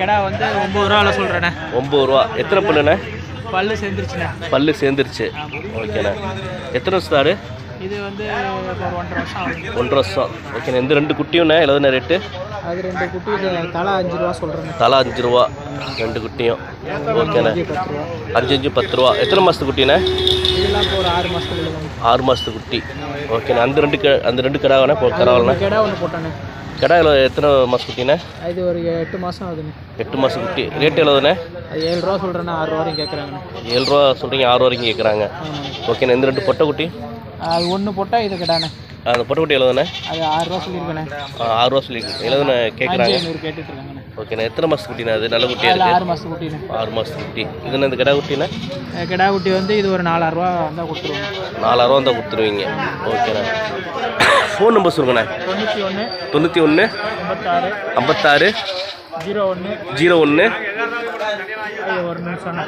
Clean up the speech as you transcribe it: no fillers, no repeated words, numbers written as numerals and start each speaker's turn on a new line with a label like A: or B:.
A: கிடா வந்து 9 ரூபா சொல்கிறேண்ணே.
B: 9 ரூபா. எத்தனை பல்லுண்ணே?
A: பல்லு சேர்ந்துருச்சுண்ணே.
B: பல்லு சேர்ந்துருச்சு. ஓகேண்ணே. எத்தனை வருஷம் ஆடு?
A: இது வந்து ஒரு 1.5 வருஷம் ஆகுது.
B: 1.5 வருஷம். ஓகேண்ணே. இந்த 2 குட்டியும்ண்ணே எவ்வளோண்ணே ரேட்டு?
A: அது 2 குட்டி தலா 5 ரூபா சொல்கிறேண்ணே.
B: தலா 5 ரூபா 2 குட்டியும். ஓகேண்ணே.
A: 10 ரூபா.
B: 5 10 ரூபா. எத்தனை மாதத்து குட்டிண்ணே?
A: இதெல்லாம் இப்போ ஒரு 6 மாதத்துக்கு.
B: 6 மாதத்து குட்டி. ஓகேண்ணே. அந்த ரெண்டு கிடாவாண்ணே கராவல்ண்ணே?
A: கிடா ஒன்று போட்டானே.
B: கிடா எத்தனை மாதம் குட்டிண்ணே?
A: இது ஒரு 8 மாதம் ஆகுதுண்ணே.
B: 8 மாதம் குட்டி. ரேட்டு எவ்வளோண்ணே?
A: அது 7 ரூபா சொல்கிறேண்ணே. 6 ரூபா வரைக்கும் கேட்குறாங்கண்ணே.
B: 7 ரூபா சொல்கிறீங்க, 6 வரைக்கும் கேட்குறாங்க. ஓகேண்ணே. இந்த 2 பொட்டை குட்டி?
A: அது ஒன்று போட்டால் இது கிடாண்ணே.
B: அந்த பொட்டை குட்டி எவ்வளோண்ணே?
A: அது 6 ரூபா சொல்லியிருக்கேண்ணே.
B: 6 ரூபா சொல்லியிருக்கு. எவ்வளோண்ணே கேட்குறாங்க?
A: 500 கேட்டுட்ருக்காங்கண்ணே.
B: ஓகேண்ணே. எத்தனை மாதத்து குட்டிண்ணே? அது நல்ல குட்டியாக இருக்குது.
A: 6 மாதத்து குட்டிண்ணே.
B: 6 மாதத்து குட்டி. இதுன்னு இந்த கிடா குட்டிண்ணே?
A: கிடா குட்டி வந்து இது ஒரு 4000 ரூபா வந்தால் கொடுத்துருவோம்.
B: 4000 ரூபா தான் கொடுத்துருவீங்க. ஓகேண்ணே. ஃபோன் நம்பர் சொல்லுங்கண்ணே. 91 56
A: 01
B: 01
A: ஒரு நிமிஷம்.